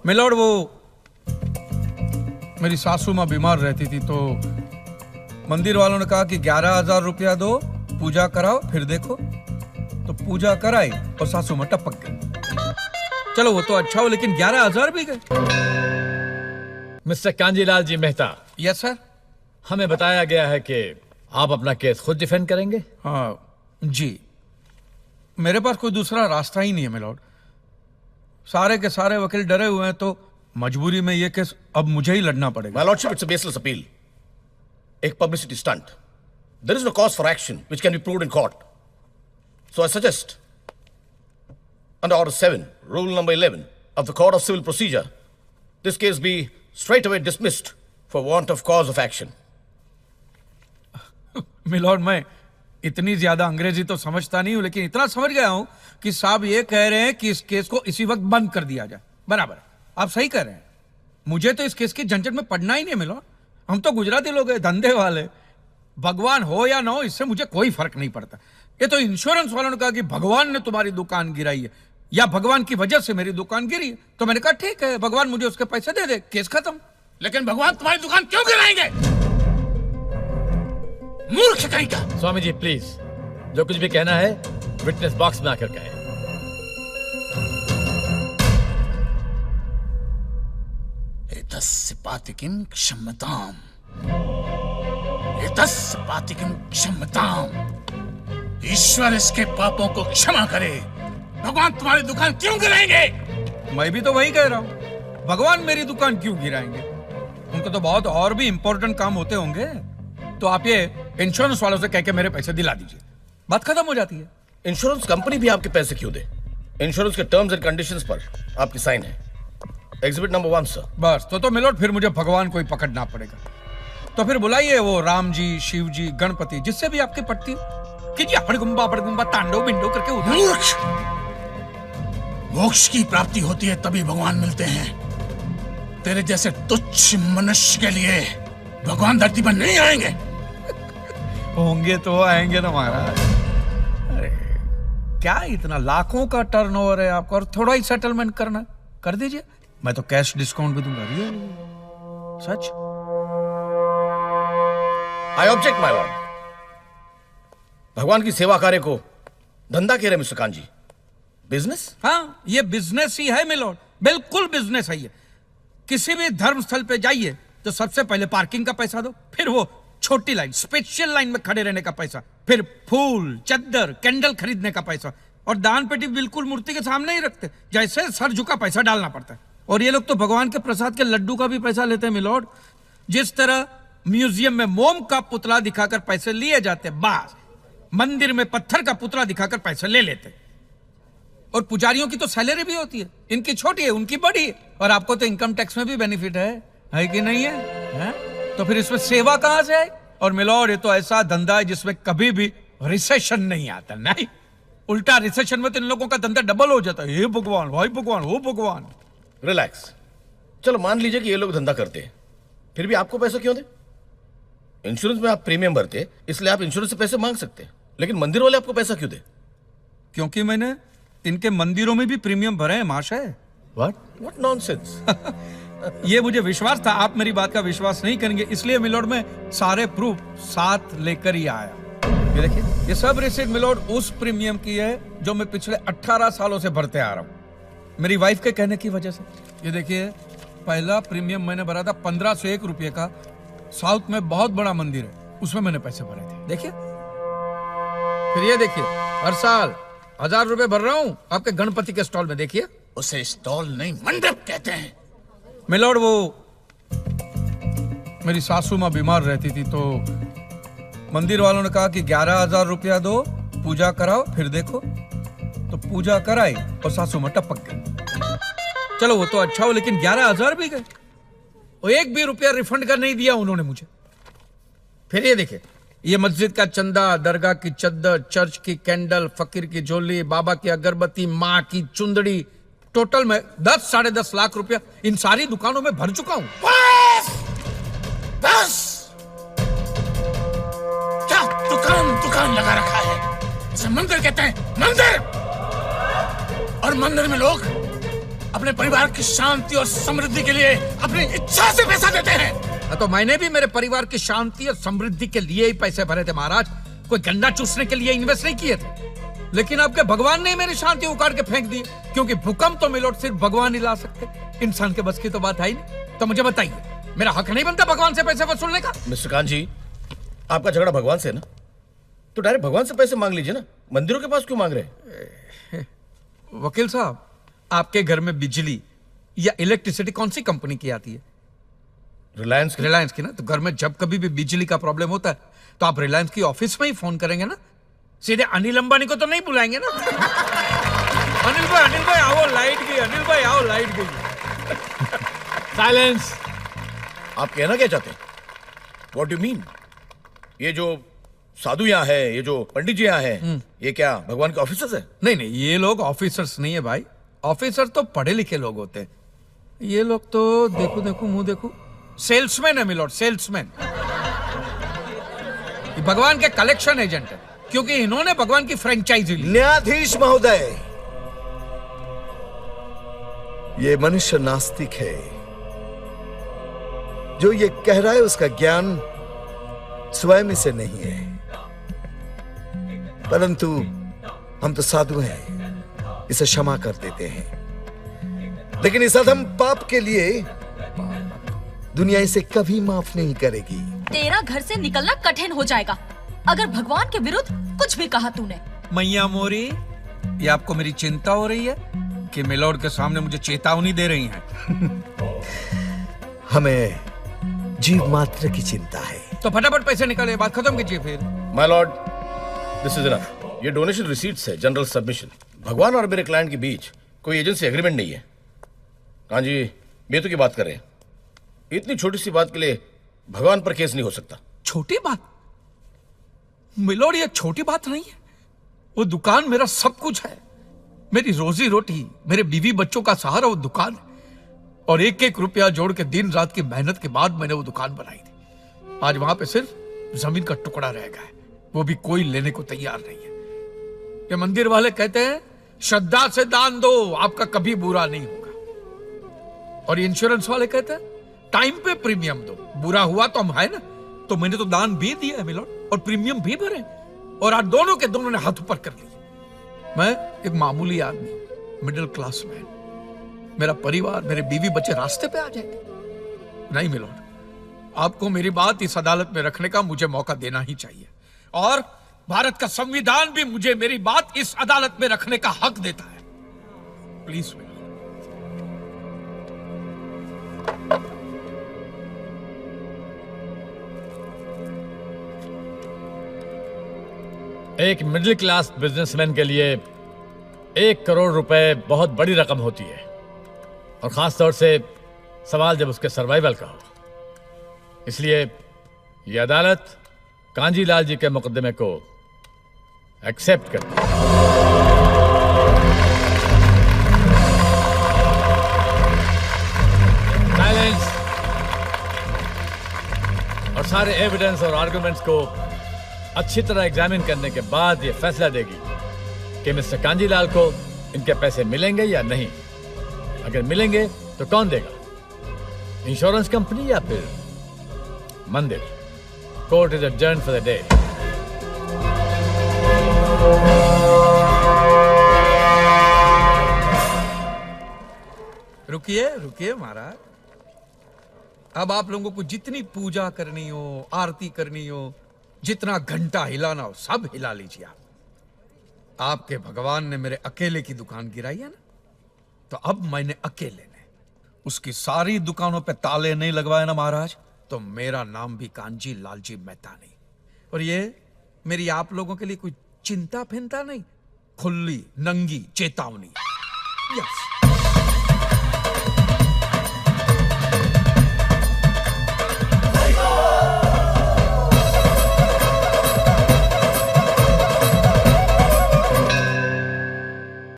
Milord, वो मेरी सासू माँ बीमार रहती थी तो मंदिर वालों ने कहा कि 11,000 रुपया दो, पूजा कराओ, फिर देखो। तो पूजा कराई और सासू माँ टपक गई। चलो वो तो अच्छा हो, लेकिन 11,000 भी गए। Mister Kanjilal ji Mehta. Yes sir. हमें बताया गया है कि आप अपना केस खुद डिफेंड करेंगे। हाँ जी, मेरे पास कोई दूसरा रास्ता ही नहीं है मिलॉर्ड। सारे के सारे वकील डरे हुए हैं, तो मजबूरी में ये केस अब मुझे ही लड़ना पड़ेगा। My lordship, it's a baseless appeal. एक publicity stunt. There is no cause for action which can be proved in court. So I suggest, under Order 7, Rule number 11 of the Code of Civil Procedure, this case be straight away dismissed for want of cause of action. My lord, मैं इतनी ज्यादा अंग्रेजी तो समझता नहीं हूं, लेकिन इतना समझ गया हूं कि साहब ये कह रहे हैं कि इस केस को इसी वक्त बंद कर दिया जाए। बराबर, आप सही कह रहे हैं। मुझे तो इस केस की झंझट में पड़ना ही नहीं है मिलॉर्ड। हम तो गुजराती लोग हैं, धंधे वाले। भगवान हो या ना हो, इससे मुझे कोई फर्क नहीं पड़ता। ये तो इंश्योरेंस वालों ने कहा कि भगवान ने तुम्हारी दुकान गिराई है या भगवान की वजह से मेरी दुकान गिरी है, तो मैंने कहा ठीक है, भगवान मुझे उसके पैसे दे दे, केस खत्म। लेकिन भगवान तुम्हारी दुकान क्यों गिराएंगे? मूर्ख कहीं का। स्वामी जी प्लीज, जो कुछ भी कहना है विटनेस बॉक्स में आकर कहें। एतस्सिपातिकिं क्षम्यताम्, एतस्सिपातिकिं क्षम्यताम्। ईश्वर इसके पापों को क्षमा करे। भगवान तुम्हारी दुकान क्यों गिराएंगे? मैं भी तो वही कह रहा हूं, भगवान मेरी दुकान क्यों गिराएंगे? उनको तो बहुत और भी इंपॉर्टेंट काम होते होंगे। तो आप ये इंश्योरेंस वालों से कह के मेरे पैसे दिला दीजिए, बात खत्म हो जाती है। इंश्योरेंस कंपनी भी आपके पैसे क्यों दे? इंश्योरेंस के टर्म्स एंड कंडीशंस पर आपकी साइन है। Exhibit number 1 sir. बस तो मिलॉर्ड, फिर मुझे भगवान को ही पकड़ना पड़ेगा। तो फिर बुलाइए वो राम जी, शिव जी, गणपति, जिससे भी आपकी पट्टी हो, कीजिए हड़गुम्बा तांडव बिंडो करके उधर। मूर्ख! मोक्ष की प्राप्ति होती है तभी भगवान मिलते हैं। तेरे जैसे तुच्छ मनुष्य के लिए भगवान धरती पर नहीं आएंगे। होंगे तो आएंगे ना महाराज। अरे क्या इतना लाखों का टर्नओवर है आपका, और थोड़ा ही सेटलमेंट करना, कर दीजिए। मैं तो कैश डिस्काउंट भी दूंगा। सच। I object my lord. भगवान की सेवा कार्य को धंधा कह रहे मिस्टर कांजी? बिजनेस? हाँ, ये बिजनेस ही है मिलॉर्ड, बिल्कुल बिजनेस है ये। किसी भी धर्म स्थल पे जाइए तो सबसे पहले पार्किंग का पैसा दो, फिर वो छोटी लाइन, स्पेशल लाइन में खड़े रहने का पैसा, फिर फूल, चद्दर, कैंडल खरीदने का पैसा, और दान पेटी बिल्कुल मूर्ति के सामने ही रखते, जैसे सर झुका पैसा डालना पड़ता है। और ये लोग तो भगवान के प्रसाद के लड्डू का भी पैसा लेते हैं मिलॉर्ड। जिस तरह म्यूजियम में मोम का पुतला दिखाकर पैसे लिए जाते, बस मंदिर में पत्थर का पुतला दिखाकर पैसे ले लेते। और पुजारियों की तो सैलरी भी होती है, इनकी छोटी है, उनकी बड़ी है। और आपको तो इनकम टैक्स में भी बेनिफिट है कि नहीं है? तो फिर इसमें सेवा कहां से आए? और मिलॉर्ड, ये तो ऐसा धंधा है जिसमें कभी भी रिसेशन नहीं आता। नहीं, उल्टा रिसेशन में तो इन लोगों का धंधा डबल हो जाता है। हे भगवान, भाई भगवान, हो भगवान। रिलैक्स। चलो मान लीजिए कि ये लोग धंधा करते हैं, फिर भी आपको पैसे क्यों दे? इंश्योरेंस में आप प्रीमियम भरते, इसलिए आप इंश्योरेंस से पैसे मांग सकते हैं, लेकिन मंदिर वाले आपको पैसा क्यों दे? क्योंकि मैंने इनके मंदिरों में भी प्रीमियम भरे हैं महाशय। What nonsense? ये मुझे विश्वास था आप मेरी बात का विश्वास नहीं करेंगे, इसलिए मिलॉर्ड मैं सारे प्रूफ साथ लेकर ही आया। ये देखिए, ये सब रिसीट मिलॉर्ड उस प्रीमियम की है जो मैं पिछले 18 सालों से भरते आ रहा हूँ, मेरी वाइफ के कहने की वजह से। ये देखिए, पहला प्रीमियम मैंने भरा था 1501 रुपये का। साउथ में बहुत बड़ा मंदिर है, उसमें मैंने पैसे भरे थे। देखिए, फिर ये देखिए, हर साल 1000 रुपए भर रहा हूँ आपके गणपति के स्टॉल में। देखिए, उसे स्टॉल नहीं मंडप कहते हैं। मिलॉर्ड, वो मेरी सासू माँ बीमार रहती थी तो मंदिर वालों ने कहा कि 11,000 रुपया दो, पूजा कराओ, फिर देखो। तो पूजा कराई और सासू माँ टपक गई। चलो वो तो अच्छा हो, लेकिन 11,000 भी गए। और एक भी रुपया रिफंड कर नहीं दिया उन्होंने मुझे। फिर ये देखिए, ये मस्जिद का चंदा, दरगाह की चद्दर, चर्च की कैंडल, फकीर की झोली, बाबा की अगरबत्ती, माँ की चुंदड़ी, टोटल में 10-10.5 लाख रुपया इन सारी दुकानों में भर चुका हूं। बस! बस! क्या दुकान लगा रखा है? इसे मंदिर कहते हैं, मंदिर! और मंदिर में लोग अपने परिवार की शांति और समृद्धि के लिए अपनी इच्छा से पैसा देते हैं। तो मैंने भी मेरे परिवार की शांति और समृद्धि के लिए ही पैसे भरे थे महाराज, कोई गन्ना चूसने के लिए इन्वेस्ट नहीं किए थे। लेकिन आपके भगवान ने मेरी शांति उखाड़ के फेंक दी, क्योंकि भूकंप तो मिलोट सिर्फ भगवान ही ला सकते, इंसान के बस की तो बात है ही नहीं। तो मुझे बताइए, मेरा हक नहीं बनता भगवान से पैसे वसूलने का? मिस्टर कांत जी, आपका झगड़ा भगवान से है ना, तो डायरेक्ट भगवान से पैसे मांग लीजिए ना, मंदिरों के पास क्यों मांग रहे हैं? वकील साहब, आपके घर में बिजली या इलेक्ट्रिसिटी कौन सी कंपनी की आती है? रिलायंस की ना। तो घर में जब कभी भी बिजली का प्रॉब्लम होता है तो आप रिलायंस की ऑफिस में ही फोन करेंगे ना, सीधे अनिल अंबानी को तो नहीं बुलाएंगे ना। अनिल भाई आओ, लाइट गई। अनिल भाई आओ, लाइट गई। साइलेंस। आप कहना क्या चाहते हैं? What do mean? ये जो साधु यहाँ है, ये जो पंडित जी यहाँ है, ये क्या भगवान के ऑफिसर्स है? नहीं, ये लोग ऑफिसर्स नहीं है भाई। ऑफिसर तो पढ़े लिखे लोग होते हैं, ये लोग तो देखो मुंह देखो, सेल्समैन है मिलोड, सेल्समैन। भगवान के कलेक्शन एजेंट है, क्योंकि इन्होंने भगवान की फ्रेंचाइजी ली। न्यायाधीश महोदय, ये मनुष्य नास्तिक है। जो ये कह रहा है उसका ज्ञान स्वयं से नहीं है, परंतु हम तो साधु हैं, इसे क्षमा कर देते हैं। लेकिन इस अधम पाप के लिए दुनिया इसे कभी माफ नहीं करेगी। तेरा घर से निकलना कठिन हो जाएगा अगर भगवान के विरुद्ध कुछ भी कहा तूने। मैया मोरी, ये आपको मेरी चिंता हो रही है कि मिलोड के सामने मुझे चेतावनी दे रही हैं? हमें जीव मात्र की चिंता है। तो फटाफट पैसे निकाले, बात खत्म कीजिए फिर। My Lord, this is enough. ये डोनेशन रिसीट्स है, जनरल सबमिशन। भगवान और मेरे क्लाइंट के बीच कोई एजेंसी एग्रीमेंट नहीं है। हाँ जी, बेतु की बात कर रहे हैं। इतनी छोटी सी बात के लिए भगवान पर केस नहीं हो सकता। छोटी बात मिलोड, ये छोटी बात नहीं है। वो दुकान मेरा सब कुछ है, मेरी रोजी रोटी, मेरे बीवी बच्चों का सहारा वो दुकान है। और एक एक रुपया जोड़ के दिन रात की मेहनत के बाद मैंने वो दुकान बनाई थी। आज वहां पे सिर्फ जमीन का टुकड़ा रह गया है, वो भी कोई लेने को तैयार नहीं है। ये मंदिर वाले कहते हैं श्रद्धा से दान दो, आपका कभी बुरा नहीं होगा। और इंश्योरेंस वाले कहते हैं टाइम पे प्रीमियम दो, बुरा हुआ तो हम है ना। तो मैंने तो दान भी दिया है मिलोड, और प्रीमियम भी भरे, और आज दोनों के दोनों ने हाथ ऊपर कर लिए। मैं एक मामूली आदमी, मिडिल क्लास मैन, मेरा परिवार, मेरे बीवी बच्चे रास्ते पे आ जाएंगे। नहीं मिलोड, आपको मेरी बात इस अदालत में रखने का मुझे मौका देना ही चाहिए, और भारत का संविधान भी मुझे मेरी बात इस अदालत में रखने का हक देता है। Please milord. एक मिडिल क्लास बिजनेसमैन के लिए 1 करोड़ रुपए बहुत बड़ी रकम होती है, और खास तौर से सवाल जब उसके सर्वाइवल का हो। इसलिए यह अदालत कांजीलाल जी के मुकदमे को एक्सेप्ट करती है। साइलेंस। और सारे एविडेंस और आर्गुमेंट्स को अच्छी तरह एग्जामिन करने के बाद यह फैसला देगी कि मिस्टर कांजीलाल को इनके पैसे मिलेंगे या नहीं। अगर मिलेंगे तो कौन देगा, इंश्योरेंस कंपनी या फिर मंदिर? Court is adjourned for the day. रुकिए महाराज, अब आप लोगों को जितनी पूजा करनी हो, आरती करनी हो, जितना घंटा हिलाना हो, सब हिला लीजिए आप। आपके भगवान ने मेरे अकेले की दुकान गिराई है ना, तो अब मैंने अकेले ने उसकी सारी दुकानों पे ताले नहीं लगवाए ना महाराज, तो मेरा नाम भी कांजी लालजी मेहता नहीं। और ये मेरी आप लोगों के लिए कोई चिंता फिंता नहीं, खुली नंगी चेतावनी। यस।